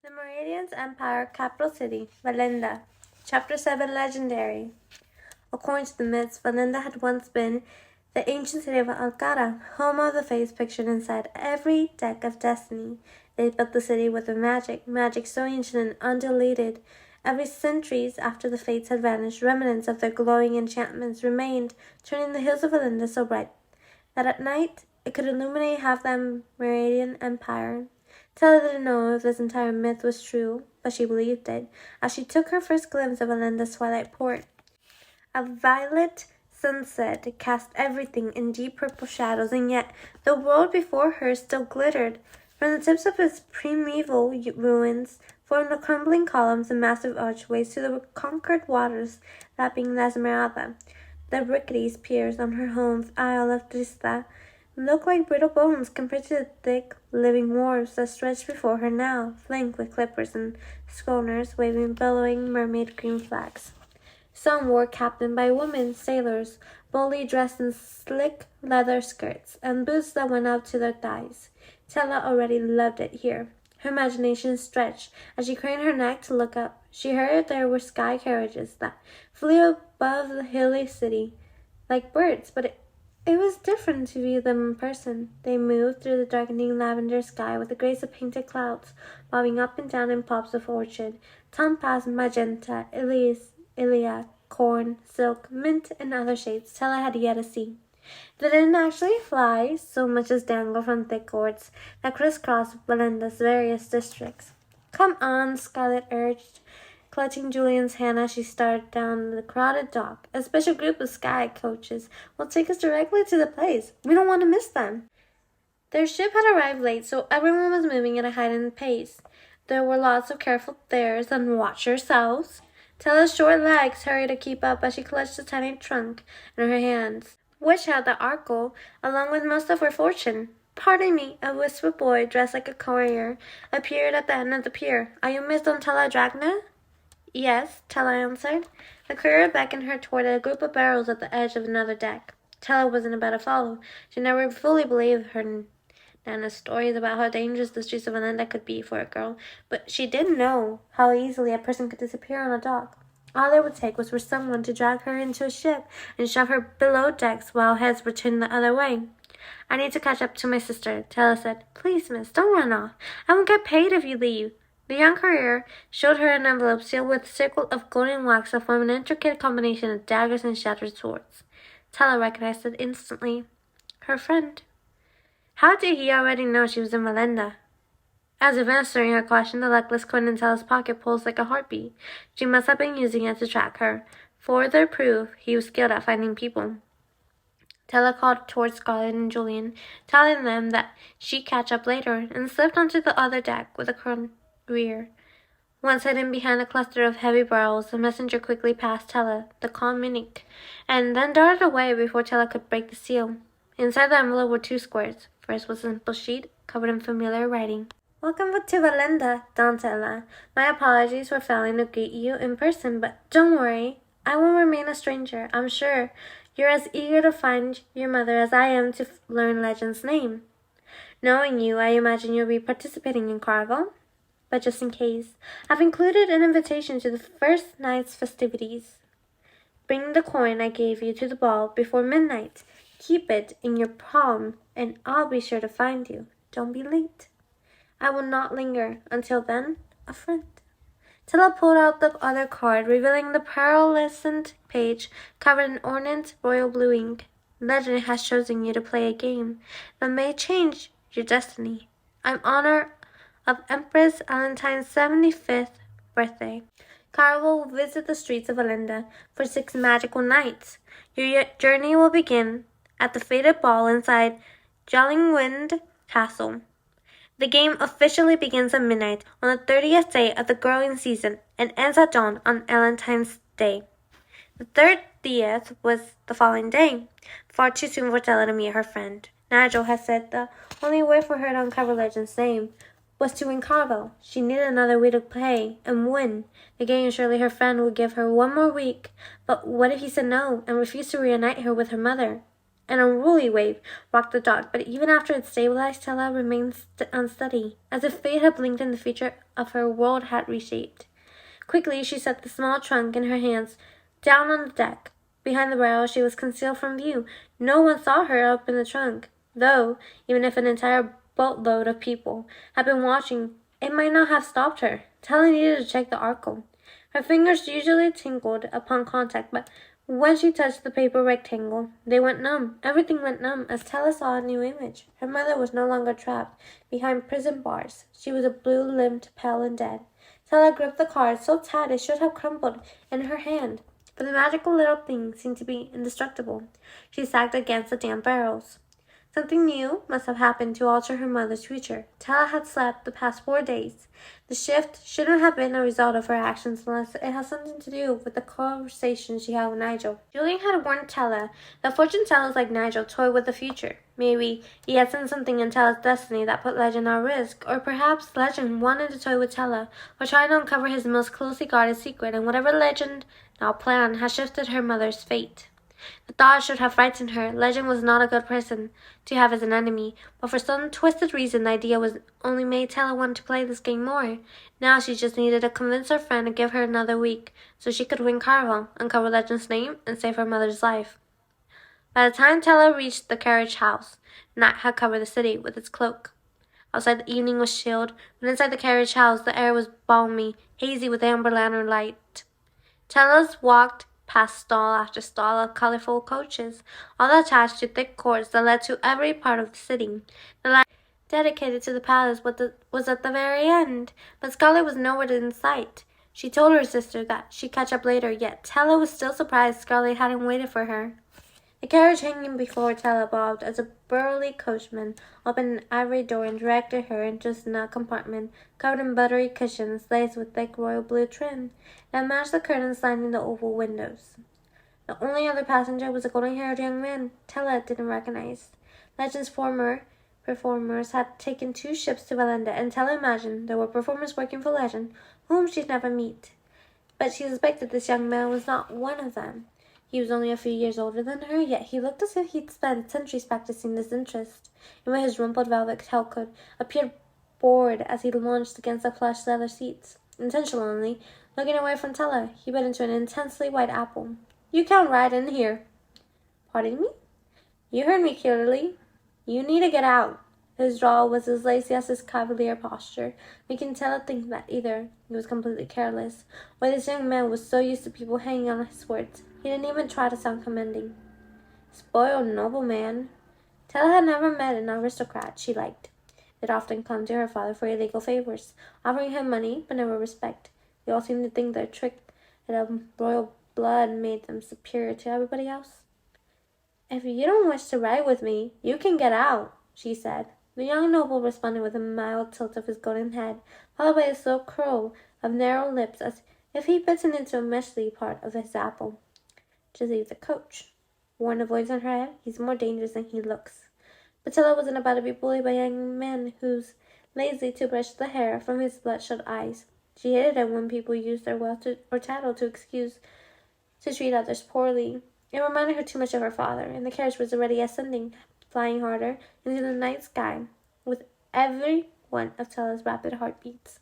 The Meridian's Empire capital city, Valinda. Chapter 7 Legendary. According to the myths, Valinda had once been the ancient city of Alcara, home of the fates pictured inside every deck of destiny. They built the city with magic so ancient and undeleted. Every centuries after the fates had vanished, remnants of their glowing enchantments remained, turning the hills of Valinda so bright that at night it could illuminate half the Meridian Empire. Tella didn't know if this entire myth was true, but she believed it, as she took her first glimpse of Valinda's twilight port. A violet sunset cast everything in deep purple shadows, and yet the world before her still glittered. From the tips of its primeval ruins formed the crumbling columns and massive archways to the conquered waters lapping La Esmeralda. The rickety piers on her home isle of Trista looked like brittle bones compared to the thick, living wharves that stretched before her now, flanked with clippers and schooners waving billowing mermaid green flags. Some were captained by women sailors, boldly dressed in slick leather skirts and boots that went up to their thighs. Tella already loved it here. Her imagination stretched as she craned her neck to look up. She heard there were sky carriages that flew above the hilly city like birds, but it was different to view them in person. They moved through the darkening lavender sky with the grace of painted clouds, bobbing up and down in pops of orchid, topaz, magenta, lilac, corn, silk, mint, and other shades Tella had yet to see. They didn't actually fly so much as dangle from thick cords that crisscrossed Valinda's various districts. "Come on," Scarlet urged, clutching Julian's hand as she started down the crowded dock. "A special group of sky coaches will take us directly to the place. We don't want to miss them." Their ship had arrived late, so everyone was moving at a heightened pace. There were lots of careful stares and "watch yourselves." Tella's short legs hurried to keep up as she clutched the tiny trunk in her hands, which held the arco, along with most of her fortune. "Pardon me," a whispered boy dressed like a courier appeared at the end of the pier. "Are you Miss Donatella Dragna?" "Yes," Tella answered. The courier beckoned her toward a group of barrels at the edge of another deck. Tella wasn't about to follow. She never fully believed her Nana's stories about how dangerous the streets of Valinda could be for a girl, but she did know how easily a person could disappear on a dock. All it would take was for someone to drag her into a ship and shove her below decks while heads were turned the other way. "I need to catch up to my sister," Tella said. "Please, miss, don't run off. I won't get paid if you leave." The young courier showed her an envelope sealed with a circle of golden wax that formed an intricate combination of daggers and shattered swords. Tella recognized it instantly. Her friend. How did he already know she was in Valinda? As if answering her question, the luckless coin in Tella's pocket pulsed like a heartbeat. She must have been using it to track her. Further proof he was skilled at finding people. Tella called towards Scarlet and Julian, telling them that she'd catch up later, and slipped onto the other deck with a courier. Once hidden behind a cluster of heavy barrels, the messenger quickly passed Tella, the calm Munich, and then darted away before Tella could break the seal. Inside the envelope were two squares. First was a simple sheet covered in familiar writing. "Welcome to Valinda, Donatella. My apologies for failing to greet you in person, but don't worry. I won't remain a stranger. I'm sure you're as eager to find your mother as I am to learn Legend's name. Knowing you, I imagine you'll be participating in Carnival. But just in case, I've included an invitation to the first night's festivities. Bring the coin I gave you to the ball before midnight. Keep it in your palm, and I'll be sure to find you. Don't be late. I will not linger. Until then, a friend." Tella pulled out the other card, revealing the pearlescent page covered in ornate royal blue ink. "Legend has chosen you to play a game that may change your destiny. In honor of Empress Valentine's 75th birthday, Carnival will visit the streets of Valinda for 6 magical nights. Your journey will begin at the fated ball inside Jollingwind Castle. The game officially begins at midnight on the 30th day of the growing season and ends at dawn on Valentine's Day." The 30th was the following day. Far too soon for Tella to meet her friend. Nigel had said the only way for her to uncover Legend's name was to win Carvel. She needed another week to play and win the game. Surely her friend would give her one more week. But what if he said no and refused to reunite her with her mother? An unruly wave rocked the dock, but even after it stabilized, Tella remained unsteady, as if fate had blinked and the future of her world had reshaped. Quickly, she set the small trunk in her hands down on the deck. Behind the rail, she was concealed from view. No one saw her open the trunk, though, even if an entire boatload of people had been watching, it might not have stopped her. Tella needed to check the article. Her fingers usually tingled upon contact, but when she touched the paper rectangle, they went numb. Everything went numb as Tella saw a new image. Her mother was no longer trapped behind prison bars. She was a blue-limbed, pale and dead. Tella gripped the card so tight it should have crumpled in her hand, but the magical little thing seemed to be indestructible. She sagged against the damp barrels. Something new must have happened to alter her mother's future. Tella had slept the past 4 days. The shift shouldn't have been a result of her actions unless it had something to do with the conversation she had with Nigel. Julian had warned Tella that fortune tellers like Nigel toy with the future. Maybe he had seen something in Tella's destiny that put Legend at risk, or perhaps Legend wanted to toy with Tella or try to uncover his most closely guarded secret, and whatever Legend now planned had shifted her mother's fate. The thought should have frightened her. Legend was not a good person to have as an enemy, but for some twisted reason the idea was only made Tella want to play this game more. Now she just needed to convince her friend to give her another week so she could win Carvel, uncover Legend's name, and save her mother's life. By the time Tella reached the carriage house, night had covered the city with its cloak. Outside the evening was chilled, but inside the carriage house the air was balmy, hazy with amber lantern light. Tella walked past stall after stall of colorful coaches, all attached to thick cords that led to every part of the city. The line dedicated to the palace was at the very end, but Scarlet was nowhere in sight. She told her sister that she'd catch up later, yet Tella was still surprised Scarlet hadn't waited for her. The carriage hanging before Tella bobbed as a burly coachman opened an ivory door and directed her into a snug compartment covered in buttery cushions laced with thick royal blue trim that matched the curtains lining the oval windows. The only other passenger was a golden-haired young man Tella didn't recognize. Legend's former performers had taken 2 ships to Valinda, and Tella imagined there were performers working for Legend whom she'd never meet. But she suspected this young man was not one of them. He was only a few years older than her, yet he looked as if he'd spent centuries practicing this interest, and with his rumpled velvet tailcoat appeared bored as he launched against the plush leather seats. Intentionally, looking away from Tella, he bit into an intensely white apple. "You can't ride in here." "Pardon me?" "You heard me clearly. You need to get out." His drawl was as lazy as his cavalier posture, making Tella think that either he was completely careless, or this young man was so used to people hanging on his words, he didn't even try to sound commanding. Spoiled nobleman. Tella had never met an aristocrat she liked. They'd often come to her father for illegal favors, offering him money but never respect. They all seemed to think their trick of royal blood made them superior to everybody else. "If you don't wish to ride with me, you can get out," she said. The young noble responded with a mild tilt of his golden head, followed by a slow curl of narrow lips as if he'd bitten into a meshly part of his apple. "Just leave the coach," warned a voice in her head. "He's more dangerous than he looks." But Tella wasn't about to be bullied by a young man who's lazy to brush the hair from his bloodshot eyes. She hated it when people used their wealth or title to excuse to treat others poorly. It reminded her too much of her father, and the carriage was already ascending, flying harder into the night sky with every one of Tella's rapid heartbeats.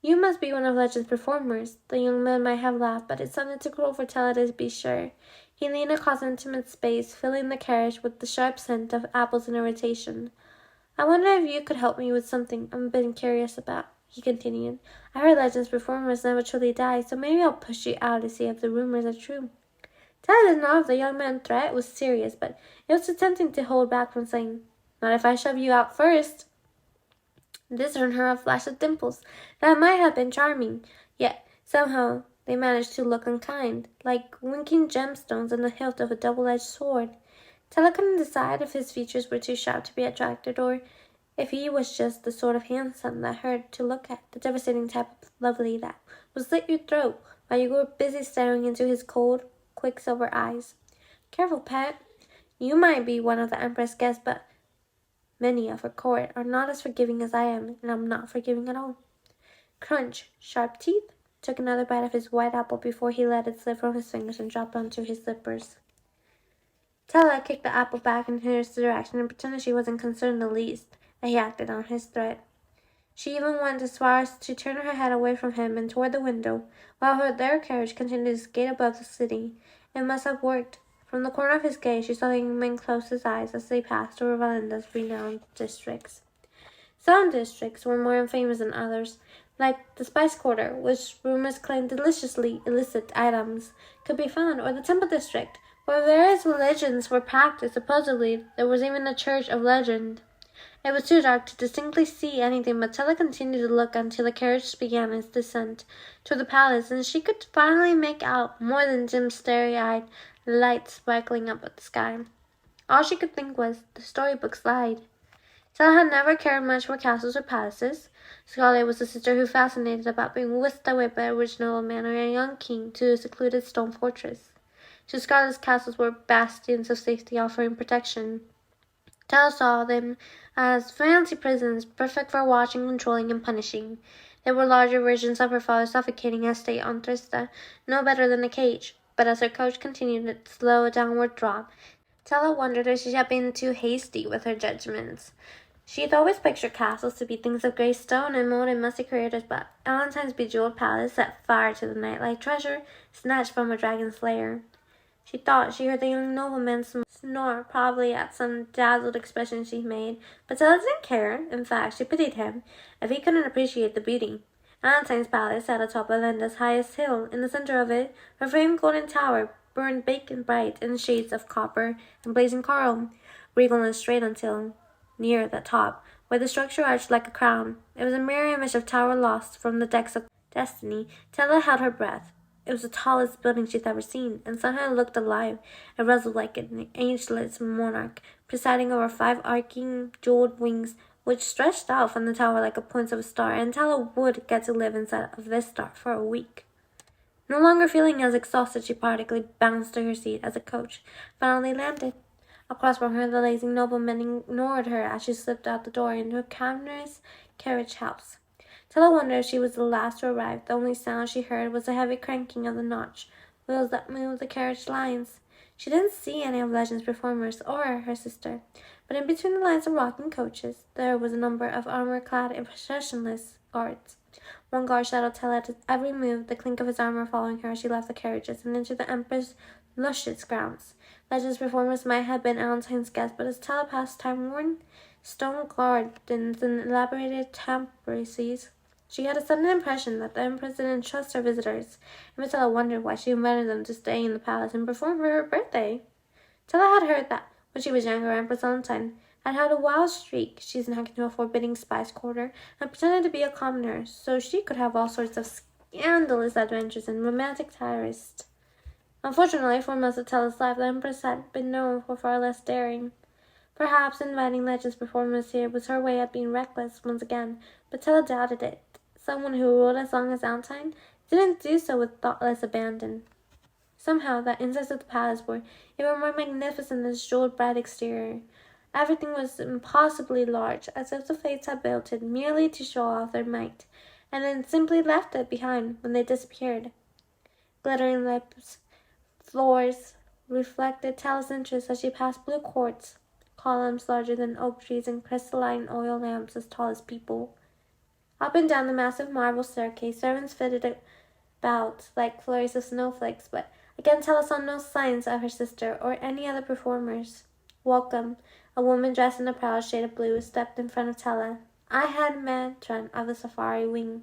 "You must be one of Legend's performers." The young man might have laughed, but it sounded too cruel for Tella to be sure. He leaned across the intimate space, filling the carriage with the sharp scent of apples and irritation. "I wonder if you could help me with something I've been curious about," he continued. "I heard Legend's performers never truly die, so maybe I'll push you out to see if the rumors are true." Tella didn't know if the young man's threat was serious, but it was too tempting to hold back from saying, "Not if I shove you out first." This earned her a flash of dimples that might have been charming, yet somehow they managed to look unkind, like winking gemstones on the hilt of a double-edged sword. Tella couldn't decide if his features were too sharp to be attracted, or if he was just the sort of handsome that hurt to look at, the devastating type of lovely that would slit your throat while you were busy staring into his cold, quicksilver eyes. "Careful, pet. You might be one of the Empress' guests, but many of her court are not as forgiving as I am, and I'm not forgiving at all." Crunch, Sharp Teeth took another bite of his white apple before he let it slip from his fingers and drop onto his slippers. Tella kicked the apple back in his direction and pretended she wasn't concerned in the least that he acted on his threat. She even went as far as to turn her head away from him and toward the window, while their carriage continued to skate above the city. It must have worked. From the corner of his gaze, she saw the young man close his eyes as they passed over Valenda's renowned districts. Some districts were more famous than others, like the Spice Quarter, which rumors claimed deliciously illicit items could be found, or the Temple District, where various religions were practiced. Supposedly, there was even a church of legend. It was too dark to distinctly see anything, but Tella continued to look until the carriage began its descent toward the palace, and she could finally make out more than dim, starry-eyed lights sparkling up at the sky. All she could think was, the storybooks lied. Tella had never cared much for castles or palaces. Scarlet was the sister who fascinated about being whisked away by a rich nobleman or a young king to a secluded stone fortress. To Scarlet's castles were bastions of safety offering protection. Tell saw them as fancy prisons, perfect for watching, controlling, and punishing. They were larger versions of her father's suffocating estate on Trista, no better than a cage. But as her coach continued its slow downward drop, Tella wondered if she had been too hasty with her judgments. She had always pictured castles to be things of grey stone and mold and musty creators, but Valentine's bejeweled palace set fire to the night like treasure snatched from a dragon's lair. She thought she heard the young nobleman snore, probably at some dazzled expression she made, but Stella didn't care. In fact, she pitied him if he couldn't appreciate the beauty. Valentine's palace sat atop Belinda's highest hill. In the center of it, her famed golden tower burned bacon bright in shades of copper and blazing coral, regal and straight until near the top, where the structure arched like a crown. It was a mirror image of tower lost from the decks of destiny. Tella held her breath. It was the tallest building she'd ever seen, and somehow it looked alive. It rustled like an ageless monarch, presiding over 5 arcing jeweled wings, which stretched out from the tower like the points of a star, and Tella would get to live inside of this star for a week. No longer feeling as exhausted, she practically bounced to her seat as the coach finally landed. Across from her, the lazy nobleman ignored her as she slipped out the door into a cavernous carriage house. Tella wondered if she was the last to arrive. The only sound she heard was the heavy cranking of the notch wheels that moved the carriage lines. She didn't see any of Legend's performers or her sister, but in between the lines of rocking coaches, there was a number of armor-clad and processionless guards. One guard shadowed Tella at every move, the clink of his armor following her as she left the carriages and entered the Emperor's luscious grounds. Legend's performers might have been Valentine's guests, but as Tella passed time-worn stone gardens and elaborated tapestries, she had a sudden impression that the Empress didn't trust her visitors, and Tella wondered why she invited them to stay in the palace and perform for her birthday. Tella had heard that, when she was younger, Empress Valentine had had a wild streak. She snuck into a forbidding spice quarter and pretended to be a commoner, so she could have all sorts of scandalous adventures and romantic trysts. Unfortunately, for most of Tella's life, the Empress had been known for far less daring. Perhaps inviting Legend's performers here was her way of being reckless once again, but Tella doubted it. Someone who ruled as long as Valentine didn't do so with thoughtless abandon. Somehow, the insides of the palace were even more magnificent than its jeweled bright exterior. Everything was impossibly large, as if the fates had built it merely to show off their might, and then simply left it behind when they disappeared. Glittering lips, floors reflected Tella's interest as she passed blue courts, columns larger than oak trees, and crystalline oil lamps as tall as people. Up and down the massive marble staircase, servants flitted about like flurries of snowflakes, but again Tella saw no signs of her sister or any other performers. Welcome, a woman dressed in a proud shade of blue, stepped in front of Tella. I had matron of the safari wing.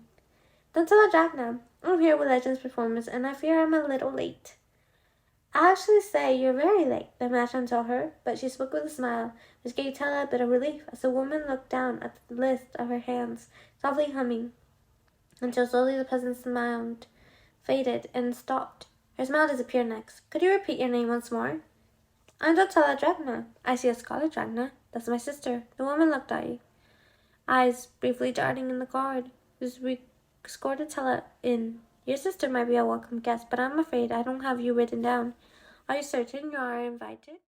Don't tell Dragna. I'm here with Legend's performers, and I fear I'm a little late. I actually say you're very late, the matron told her, but she spoke with a smile, which gave Tella a bit of relief as the woman looked down at the list of her hands, softly humming, until slowly the peasant's smile faded and stopped. Her smile disappeared next. Could you repeat your name once more? I'm Dotella Dragna. I see a Scarlet Dragna. That's my sister. The woman looked at you, eyes briefly darting in the guard, whose escorted Tella in. Your sister might be a welcome guest, but I'm afraid I don't have you written down. Are you certain you are invited?